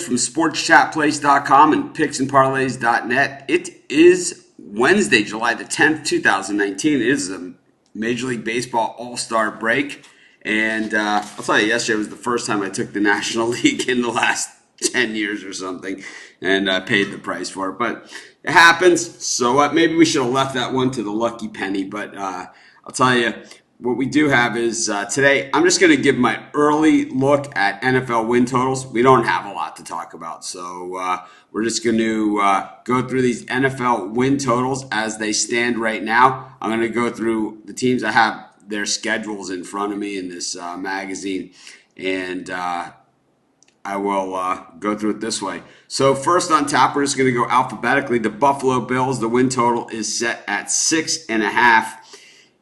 Rich from sportschatplace.com and picksandparlays.net. It is Wednesday, July the 10th, 2019. It is a Major League Baseball All-Star break. And I'll tell you, yesterday was the first time I took the National League in the last 10 years or something. And I paid the price for it. But it happens. So what? Maybe we should have left that one to the lucky penny. But I'll tell you, what we do have is today, I'm just going to give my early look at NFL win totals. We don't have a lot to talk about. So we're just going to go through these NFL win totals as they stand right now. I'm going to go through the teams. I have their schedules in front of me in this magazine. And I will go through it this way. So first on top, we're just going to go alphabetically. The Buffalo Bills, the win total is set at 6.5.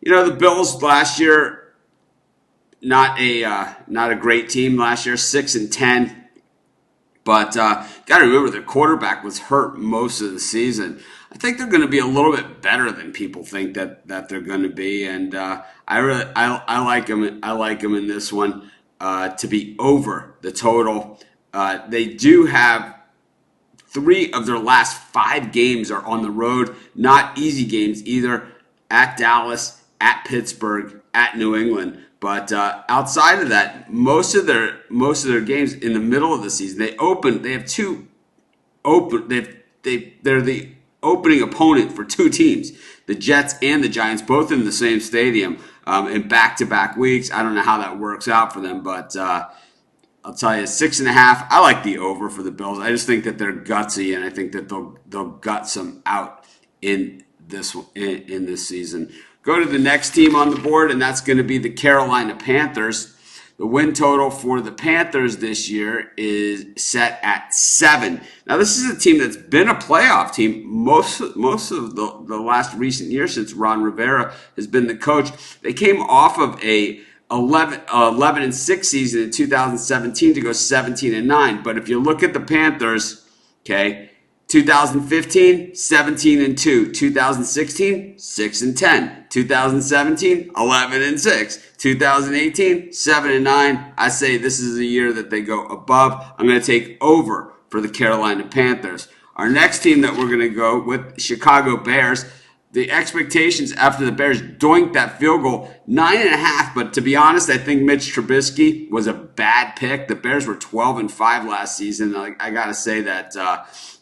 You know, the Bills last year, not a great team last year, 6-10. But got to remember, their quarterback was hurt most of the season. I think they're going to be a little bit better than people think that they're going to be, and I like them. I like them in this one to be over the total. They do have 3 of their last 5 games are on the road, not easy games either. At Dallas, at Pittsburgh, at New England, but outside of that, most of their games in the middle of the season, they have 2 open. They're the opening opponent for 2 teams, the Jets and the Giants, both in the same stadium in back-to-back weeks. I don't know how that works out for them, but I'll tell you, 6.5. I like the over for the Bills. I just think that they're gutsy, and I think that they'll gut some out in this season. Go to the next team on the board, and that's going to be the Carolina Panthers. The win total for the Panthers this year is set at 7. Now, this is a team that's been a playoff team most of the last recent years since Ron Rivera has been the coach. They came off of a 11-6 season in 2017 to go 17-9. But if you look at the Panthers, okay, 2015, 17-2. 2016, 6-10. 2017, 11-6. 2018, 7-9. I say this is a year that they go above. I'm going to take over for the Carolina Panthers. Our next team that we're going to go with, Chicago Bears. The expectations after the Bears doinked that field goal, 9.5. But to be honest, I think Mitch Trubisky was a bad pick. The Bears were 12-5 last season. I got to say that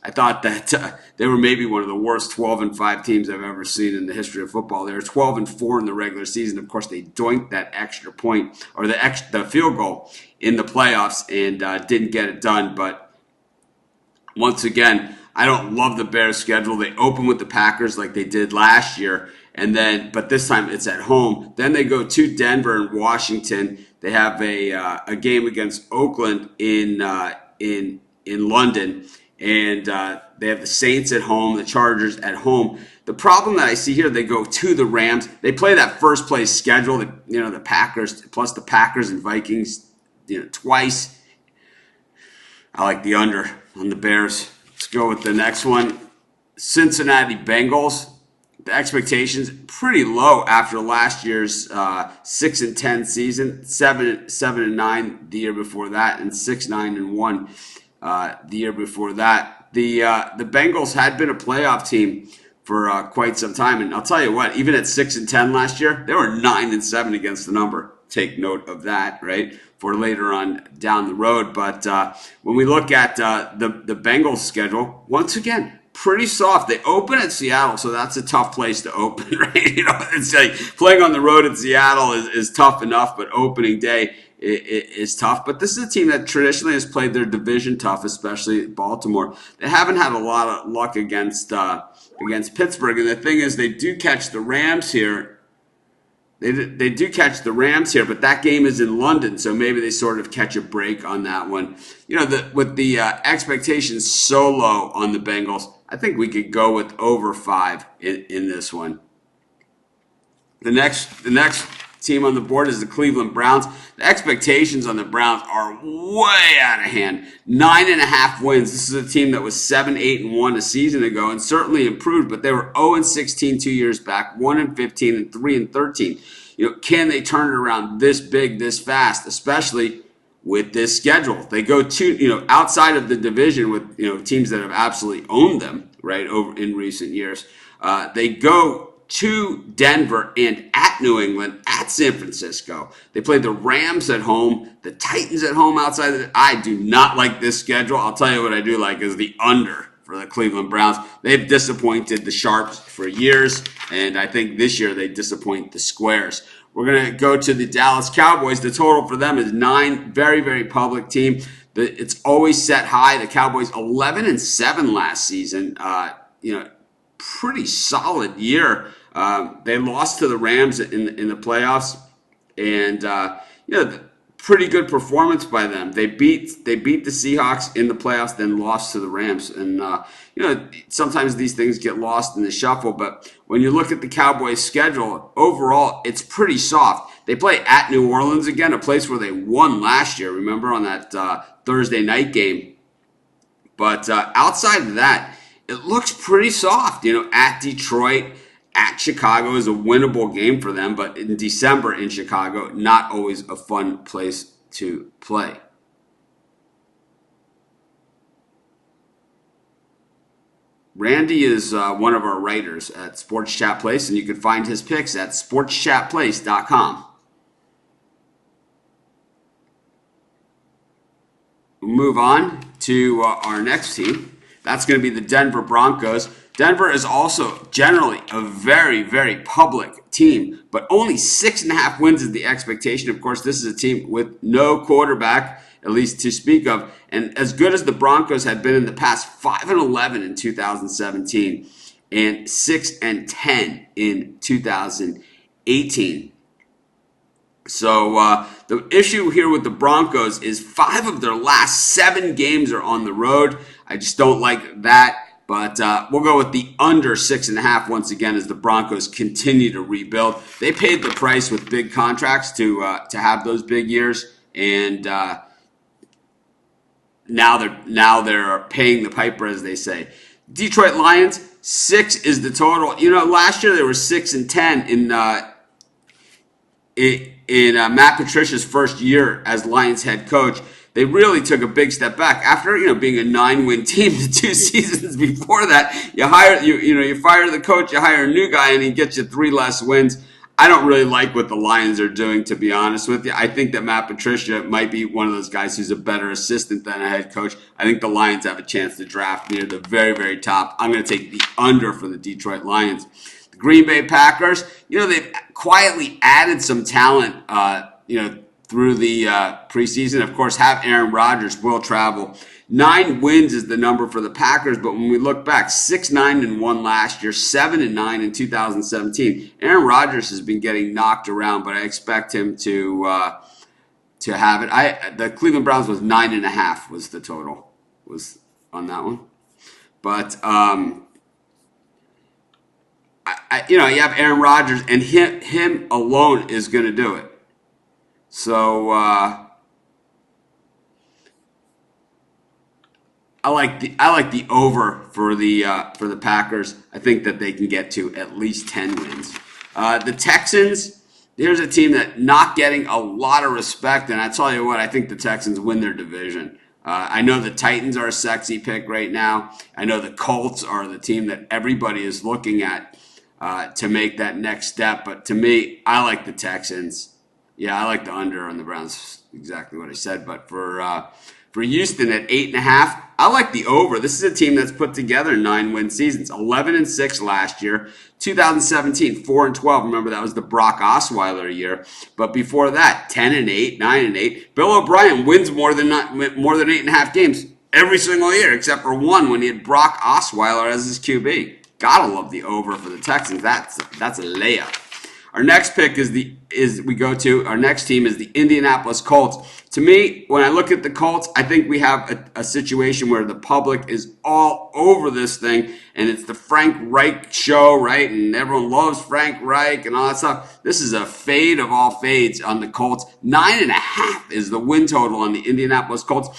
I thought that they were maybe one of the worst 12-5 teams I've ever seen in the history of football. They were 12-4 in the regular season. Of course, they doinked that extra point or the field goal in the playoffs and didn't get it done. But once again, I don't love the Bears' schedule. They open with the Packers like they did last year, but this time it's at home. Then they go to Denver and Washington. They have a game against Oakland in London, and they have the Saints at home, the Chargers at home. The problem that I see here, they go to the Rams. They play that first place schedule. The Packers plus the Packers and Vikings, twice. I like the under on the Bears. Let's go with the next one. Cincinnati Bengals. The expectations pretty low after last year's 6-10 season, 7-9 the year before that, and 6-9-1 the year before that. The Bengals had been a playoff team for quite some time, and I'll tell you what, even at 6-10 last year, they were 9-7 against the number. Take note of that, right, for later on down the road. But when we look at the Bengals schedule, once again, pretty soft. They open at Seattle, so that's a tough place to open, right? It's like playing on the road at Seattle is tough enough, but opening day is tough. But this is a team that traditionally has played their division tough, especially Baltimore. They haven't had a lot of luck against Pittsburgh, and the thing is, they do catch the Rams here. They do catch the Rams here, but that game is in London, so maybe they sort of catch a break on that one. With the expectations so low on the Bengals, I think we could go with over 5 in this one. The next team on the board is the Cleveland Browns. The expectations on the Browns are way out of hand. 9.5 wins. This is a team that was 7-8-1 a season ago and certainly improved, but they were 0-16 2 years back, 1-15 and 3-13. Can they turn it around this big, this fast, especially with this schedule. They go to, outside of the division with, teams that have absolutely owned them, right, over in recent years. They go to Denver and at New England, at San Francisco. They play the Rams at home, the Titans at home outside of I do not like this schedule. I'll tell you what I do like is the under for the Cleveland Browns. They've disappointed the Sharps for years, and I think this year they disappoint the Squares. We're going to go to the Dallas Cowboys. The total for them is 9. Very, very public team. It's always set high. The Cowboys 11-7 last season. Pretty solid year. They lost to the Rams in the playoffs, and pretty good performance by them. They beat the Seahawks in the playoffs, then lost to the Rams. And sometimes these things get lost in the shuffle. But when you look at the Cowboys' schedule overall, it's pretty soft. They play at New Orleans again, a place where they won last year. Remember on that Thursday night game. But outside of that, it looks pretty soft. At Detroit, at Chicago is a winnable game for them, but in December in Chicago, not always a fun place to play. Randy is one of our writers at Sports Chat Place, and you can find his picks at sportschatplace.com. We'll move on to our next team. That's going to be the Denver Broncos. Denver is also generally a very, very public team, but only 6.5 wins is the expectation. Of course, this is a team with no quarterback, at least to speak of. And as good as the Broncos had been in the past, 5-11 in 2017 and 6-10 in 2018. So the issue here with the Broncos is 5 of their last 7 games are on the road. I just don't like that. But we'll go with the under 6.5 once again as the Broncos continue to rebuild. They paid the price with big contracts to have those big years, and now they're paying the piper, as they say. Detroit Lions, 6 is the total. Last year they were 6-10 in Matt Patricia's first year as Lions head coach. They really took a big step back after being a 9-win team the 2 seasons before that. You fire the coach, you hire a new guy, and he gets you 3 less wins. I don't really like what the Lions are doing, to be honest with you. I think that Matt Patricia might be one of those guys who's a better assistant than a head coach. I think the Lions have a chance to draft near the very, very top. I'm going to take the under for the Detroit Lions. The Green Bay Packers, they've quietly added some talent, through the preseason. Of course, have Aaron Rodgers, will travel. 9 wins is the number for the Packers, but when we look back, 6-9-1 last year, 7-9 in 2017. Aaron Rodgers has been getting knocked around, but I expect him to have it. The Cleveland Browns was 9.5 was the total was on that one, but you have Aaron Rodgers, and him alone is going to do it. So I like the over for the Packers. I think that they can get to at least 10 wins. The Texans, here's a team that not getting a lot of respect, and I tell you what, I think the Texans win their division. I know the Titans are a sexy pick right now. I know the Colts are the team that everybody is looking at to make that next step. But to me, I like the Texans. Yeah, I like the under on the Browns. Exactly what I said. But for Houston at 8.5, I like the over. This is a team that's put together 9-win seasons. 11-6 last year. 2017, 4-12. Remember, that was the Brock Osweiler year. But before that, 10-8, 9-8. Bill O'Brien wins more than 8.5 games every single year, except for one when he had Brock Osweiler as his QB. Gotta love the over for the Texans. That's a layup. Our next pick our next team is the Indianapolis Colts. To me, when I look at the Colts, I think we have a situation where the public is all over this thing, and it's the Frank Reich show, right? And everyone loves Frank Reich and all that stuff. This is a fade of all fades on the Colts. 9.5 is the win total on the Indianapolis Colts.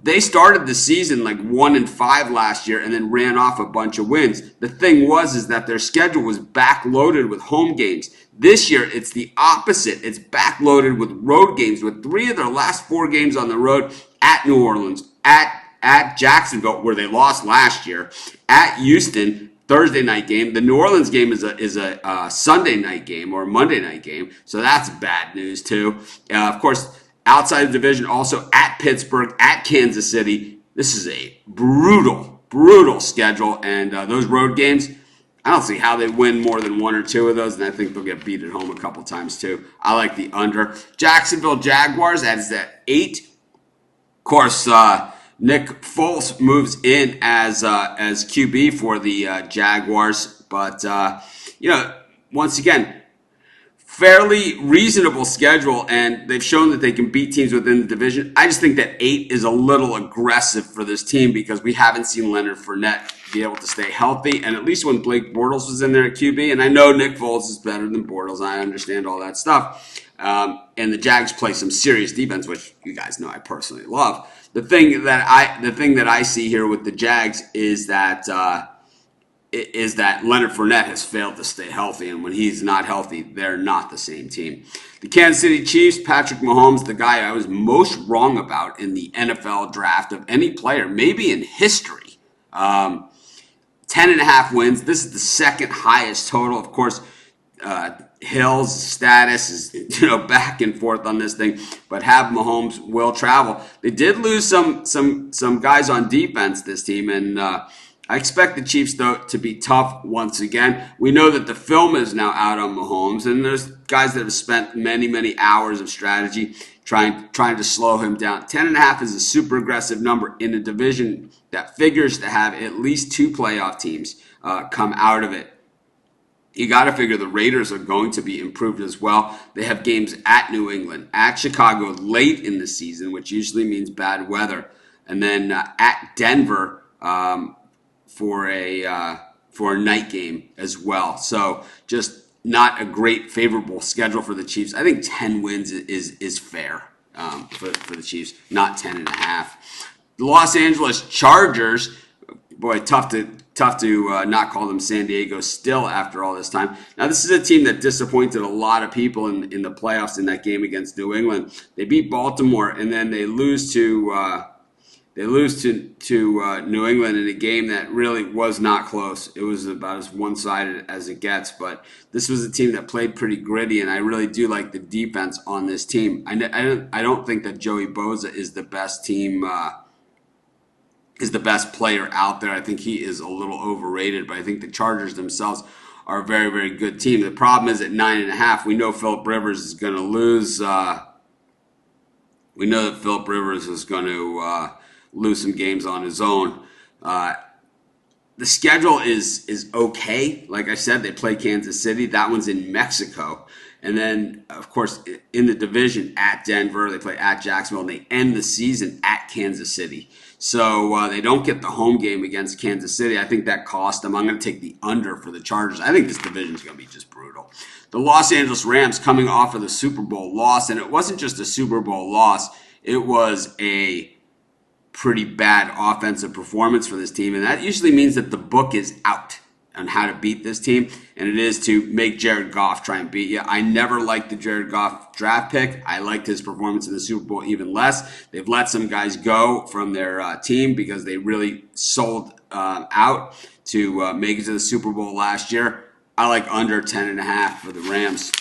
they started the season like 1-5 last year and then ran off a bunch of wins. The thing is that their schedule was backloaded with home games. This year, it's the opposite. It's backloaded with road games, with 3 of their last 4 games on the road at New Orleans, at Jacksonville, where they lost last year, at Houston, Thursday night game. The New Orleans game is a Sunday night game or a Monday night game, so that's bad news too. Of course, outside the division, also at Pittsburgh, at Kansas City. This is a brutal schedule, and those road games, I don't see how they win more than 1 or 2 of those, and I think they'll get beat at home a couple times too. I like the under. Jacksonville Jaguars, that is at 8. Of course, Nick Foles moves in as QB for the Jaguars, but once again, fairly reasonable schedule, and they've shown that they can beat teams within the division. I just think that 8 is a little aggressive for this team because we haven't seen Leonard Fournette be able to stay healthy, and at least when Blake Bortles was in there at QB, and I know Nick Foles is better than Bortles, I understand all that stuff, and the Jags play some serious defense, which you guys know I personally love. The thing that I see here with the Jags is that Leonard Fournette has failed to stay healthy, and when he's not healthy, they're not the same team. The Kansas City Chiefs, Patrick Mahomes, the guy I was most wrong about in the NFL draft of any player, maybe in history. 10.5 wins. This is the second highest total. Of course, Hill's status is back and forth on this thing, but have Mahomes will travel. They did lose some guys on defense, this team, and I expect the Chiefs though to be tough once again. We know that the film is now out on Mahomes, and there's guys that have spent many hours of strategy trying to slow him down. 10.5 is a super aggressive number in a division that figures to have at least 2 playoff teams come out of it. You got to figure the Raiders are going to be improved as well. They have games at New England, at Chicago late in the season, which usually means bad weather, and then at Denver for a night game as well. So just not a great favorable schedule for the Chiefs. I think 10 wins is fair for the Chiefs, not 10.5. The Los Angeles Chargers, boy, tough to not call them San Diego still after all this time. Now, this is a team that disappointed a lot of people in the playoffs in that game against New England. They beat Baltimore, and then they lose to New England in a game that really was not close. It was about as one-sided as it gets, but this was a team that played pretty gritty, and I really do like the defense on this team. I don't think that Joey Bosa is the best player out there. I think he is a little overrated, but I think the Chargers themselves are a very, very good team. The problem is at 9.5, we know Phillip Rivers is going to lose. We know that Phillip Rivers is going to lose some games on his own. The schedule is okay. Like I said, they play Kansas City. That one's in Mexico. And then, of course, in the division at Denver, they play at Jacksonville, and they end the season at Kansas City. So they don't get the home game against Kansas City. I think that cost them. I'm going to take the under for the Chargers. I think this division is going to be just brutal. The Los Angeles Rams coming off of the Super Bowl loss, and it wasn't just a Super Bowl loss. It was a pretty bad offensive performance for this team, and that usually means that the book is out on how to beat this team, and it is to make Jared Goff try and beat you. I never liked the Jared Goff draft pick. I liked his performance in the Super Bowl even less. They've let some guys go from their team because they really sold out to make it to the Super Bowl last year. I like under 10.5 for the Rams.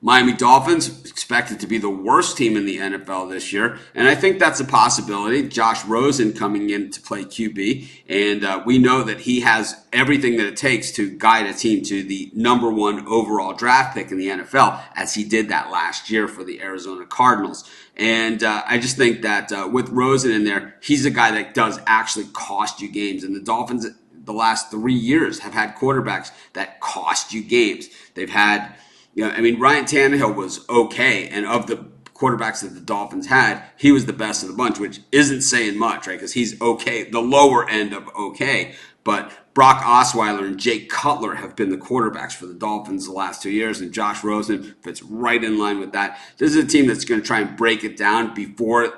Miami Dolphins expected to be the worst team in the NFL this year, and I think that's a possibility. Josh Rosen coming in to play QB, and we know that he has everything that it takes to guide a team to the number 1 overall draft pick in the NFL, as he did that last year for the Arizona Cardinals. And I just think that with Rosen in there, he's a guy that does actually cost you games, and the Dolphins the last 3 years have had quarterbacks that cost you games. They've had Ryan Tannehill was okay, and of the quarterbacks that the Dolphins had, he was the best of the bunch, which isn't saying much, right? Because he's okay, the lower end of okay. But Brock Osweiler and Jay Cutler have been the quarterbacks for the Dolphins the last 2 years, and Josh Rosen fits right in line with that. This is a team that's going to try and break it down before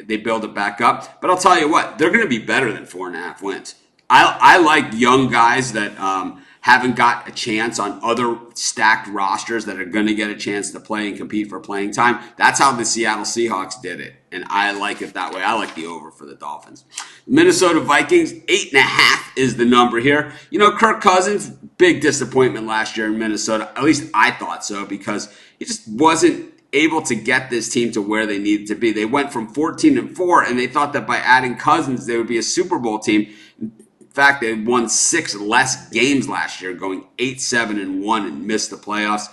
they build it back up. But I'll tell you what, they're going to be better than 4.5 wins. I like young guys that haven't got a chance on other stacked rosters that are going to get a chance to play and compete for playing time. That's how the Seattle Seahawks did it, and I like it that way. I like the over for the Dolphins. Minnesota Vikings, 8.5 is the number here. Kirk Cousins, big disappointment last year in Minnesota. At least I thought so, because he just wasn't able to get this team to where they needed to be. They went from 14-4, and they thought that by adding Cousins, they would be a Super Bowl team. In fact, they won 6 less games last year, going 8-7-1 and missed the playoffs.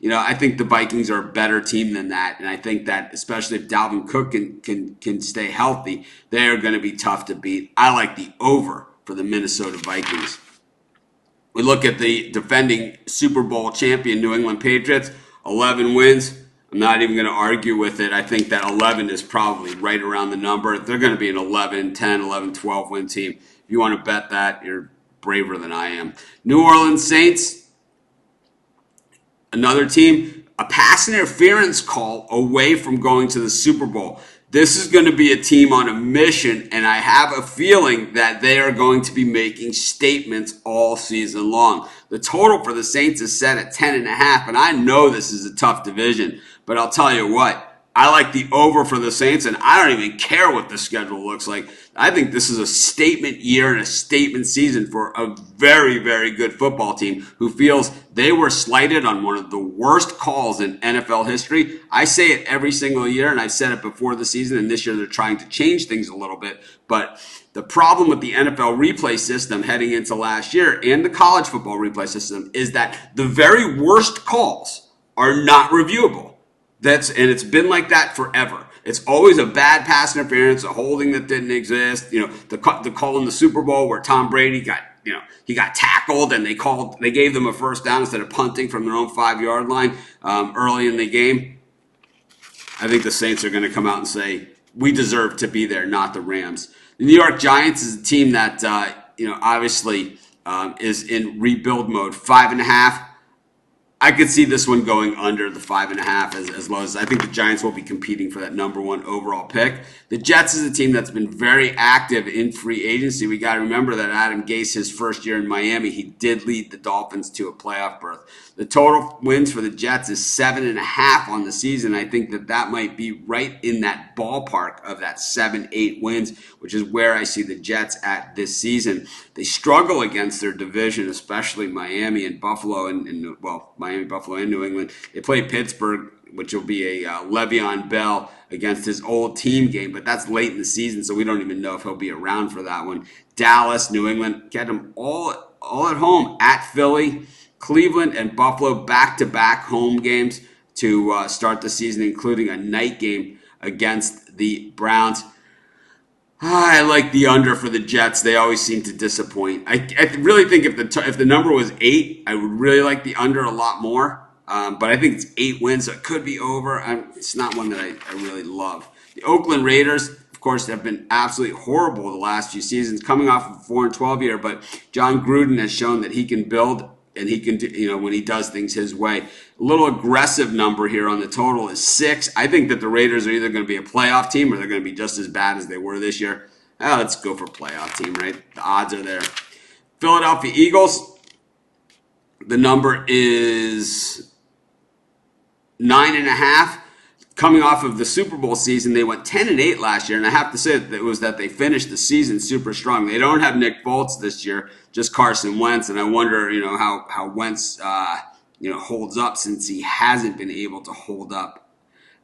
I think the Vikings are a better team than that, and I think that especially if Dalvin Cook can stay healthy, they are going to be tough to beat. I like the over for the Minnesota Vikings. We look at the defending Super Bowl champion New England Patriots, 11 wins. I'm not even going to argue with it. I think that 11 is probably right around the number. They're going to be an 11, 10, 11, 12 win team. If you want to bet that, you're braver than I am. New Orleans Saints, another team, a pass interference call away from going to the Super Bowl. This is going to be a team on a mission, and I have a feeling that they are going to be making statements all season long. The total for the Saints is set at 10.5, and I know this is a tough division, but I'll tell you what, I like the over for the Saints, and I don't even care what the schedule looks like. I think this is a statement year and a statement season for a very, very good football team who feels they were slighted on one of the worst calls in NFL history. I say it every single year, and I've said it before the season, and this year they're trying to change things a little bit. But the problem with the NFL replay system heading into last year and the college football replay system is that the very worst calls are not reviewable. And it's been like that forever. It's always a bad pass interference, a holding that didn't exist. The call in the Super Bowl where Tom Brady got tackled and they gave them a first down instead of punting from their own 5-yard line early in the game. I think the Saints are going to come out and say, we deserve to be there, not the Rams. The New York Giants is a team that, obviously is in rebuild mode. 5.5. I could see this one going under the 5.5 as low as I think the Giants will be competing for that number 1 overall pick. The Jets is a team that's been very active in free agency. We got to remember that Adam Gase, his first year in Miami, he did lead the Dolphins to a playoff berth. The total wins for the Jets is 7.5 on the season. I think that might be right in that ballpark of that 7-8 wins, which is where I see the Jets at this season. They struggle against their division, especially Miami and Buffalo, Miami, Buffalo, and New England. They play Pittsburgh, which will be a Le'Veon Bell against his old team game, but that's late in the season, so we don't even know if he'll be around for that one. Dallas, New England, get them all at home at Philly, Cleveland, and Buffalo, back-to-back home games to start the season, including a night game against the Browns. I like the under for the Jets. They always seem to disappoint. I really think if the number was 8, I would really like the under a lot more. But I think it's 8 wins, so it could be over. It's not one that I really love. The Oakland Raiders, of course, have been absolutely horrible the last few seasons, coming off of a 4-12 year. But John Gruden has shown that he can build, and he can do, when he does things his way. A little aggressive number here on the total is 6. I think that the Raiders are either going to be a playoff team or they're going to be just as bad as they were this year. Let's go for playoff team, right? The odds are there. Philadelphia Eagles, the number is 9.5. Coming off of the Super Bowl season, they went 10-8 last year, and I have to say that they finished the season super strong. They don't have Nick Foles this year, just Carson Wentz, and I wonder, how Wentz, holds up since he hasn't been able to hold up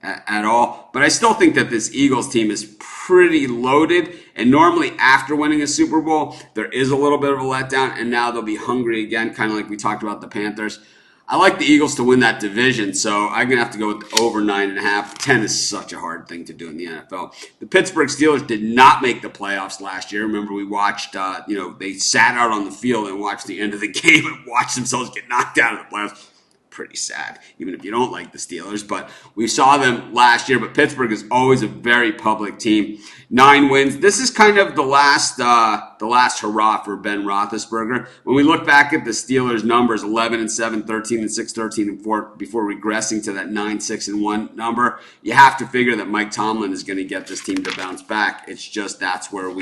at all. But I still think that this Eagles team is pretty loaded, and normally after winning a Super Bowl, there is a little bit of a letdown, and now they'll be hungry again, kind of like we talked about the Panthers. I like the Eagles to win that division, so I'm going to have to go with over 9.5. 10 is such a hard thing to do in the NFL. The Pittsburgh Steelers did not make the playoffs last year. Remember, we watched, they sat out on the field and watched the end of the game and watched themselves get knocked out of the playoffs. pretty sad, even if you don't like the Steelers. But we saw them last year. But Pittsburgh is always a very public team. 9 wins. This is kind of the last hurrah for Ben Roethlisberger. When we look back at the Steelers' numbers, 11-7, 13-6, 13-4, before regressing to that 9-6-1 number, you have to figure that Mike Tomlin is going to get this team to bounce back. It's just that's what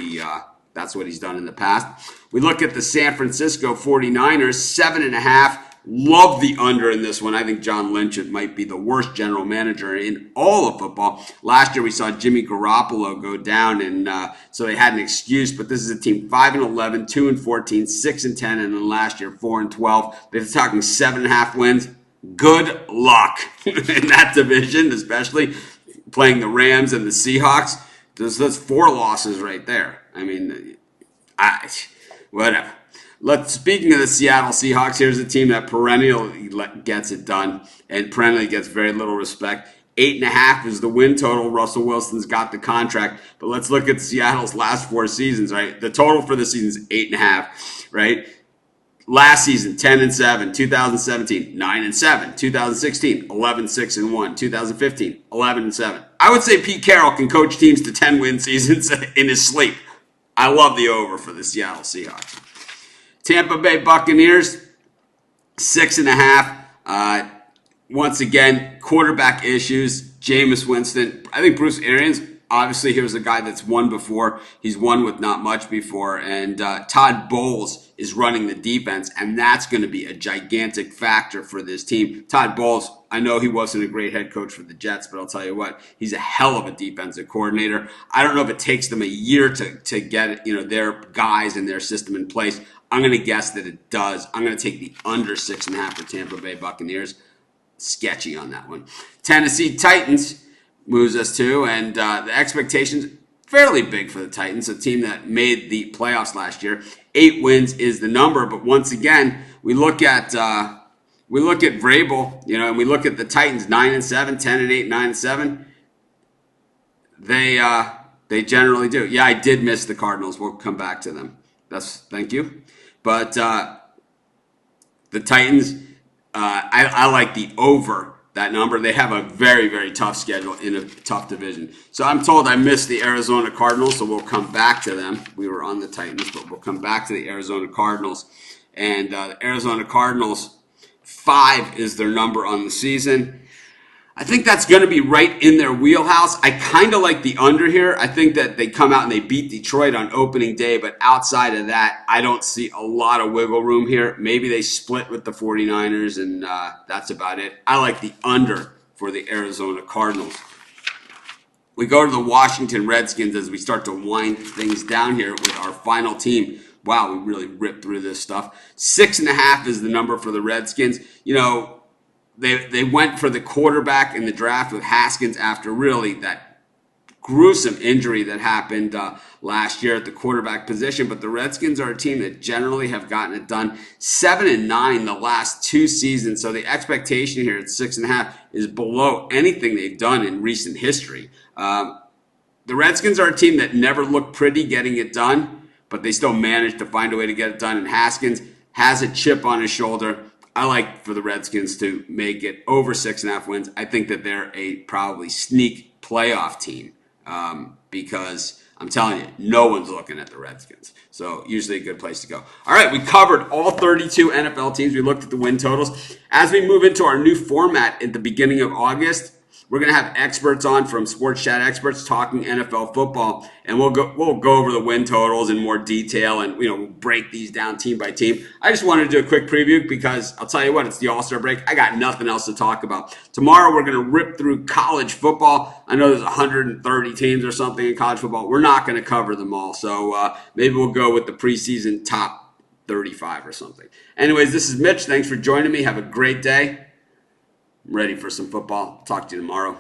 he's done in the past. We look at the San Francisco 49ers, 7.5. Love the under in this one. I think John Lynch might be the worst general manager in all of football. Last year we saw Jimmy Garoppolo go down, and so they had an excuse. But this is a team 5-11, 2-14, 6-10, and then last year 4-12. They're talking 7.5 wins. Good luck in that division, especially playing the Rams and the Seahawks. That's 4 losses right there. I mean, whatever. Speaking of the Seattle Seahawks, here's a team that perennially gets it done and perennially gets very little respect. 8.5 is the win total. Russell Wilson's got the contract. But let's look at Seattle's last 4 seasons, right? The total for the season is 8.5, right? Last season, 10-7, 2017, 9-7, 2016, 11-6-1, 2015, 11-7. I would say Pete Carroll can coach teams to 10-win seasons in his sleep. I love the over for the Seattle Seahawks. Tampa Bay Buccaneers, 6.5. Once again, quarterback issues. Jameis Winston. I think Bruce Arians, obviously, here's a guy that's won before. He's won with not much before. And Todd Bowles is running the defense, and that's going to be a gigantic factor for this team. Todd Bowles, I know he wasn't a great head coach for the Jets, but I'll tell you what, he's a hell of a defensive coordinator. I don't know if it takes them a year to get their guys and their system in place. I'm going to guess that it does. I'm going to take the under 6.5 for Tampa Bay Buccaneers. Sketchy on that one. Tennessee Titans moves us to, and the expectations fairly big for the Titans, a team that made the playoffs last year. 8 wins is the number, but once again, we look at Vrabel, and we look at the Titans 9-7, 10-8, 9-7. They generally do. Yeah, I did miss the Cardinals. We'll come back to them. Thank you. But the Titans, I like the over that number. They have a very, very tough schedule in a tough division. So I'm told I missed the Arizona Cardinals, so we'll come back to them. We were on the Titans, but we'll come back to the Arizona Cardinals. And the Arizona Cardinals, 5 is their number on the season. I think that's going to be right in their wheelhouse. I kind of like the under here. I think that they come out and they beat Detroit on opening day, but outside of that, I don't see a lot of wiggle room here. Maybe they split with the 49ers, and that's about it. I like the under for the Arizona Cardinals. We go to the Washington Redskins as we start to wind things down here with our final team. Wow, we really ripped through this stuff. 6.5 is the number for the Redskins. They went for the quarterback in the draft with Haskins after really that gruesome injury that happened last year at the quarterback position. But the Redskins are a team that generally have gotten it done. 7-9 the last 2 seasons. So the expectation here at 6.5 is below anything they've done in recent history. The Redskins are a team that never looked pretty getting it done, but they still managed to find a way to get it done. And Haskins has a chip on his shoulder. I like for the Redskins to make it over 6.5 wins. I think that they're a probably sneak playoff team because I'm telling you, no one's looking at the Redskins. So usually a good place to go. All right, we covered all 32 NFL teams. We looked at the win totals. As we move into our new format at the beginning of August, we're going to have experts on from Sports Chat Experts talking NFL football, and we'll go over the win totals in more detail, and we'll break these down team by team. I just wanted to do a quick preview because I'll tell you what, it's the All-Star break. I got nothing else to talk about. Tomorrow we're going to rip through college football. I know there's 130 teams or something in college football. We're not going to cover them all, so maybe we'll go with the preseason top 35 or something. Anyways, this is Mitch. Thanks for joining me. Have a great day. I'm ready for some football. Talk to you tomorrow.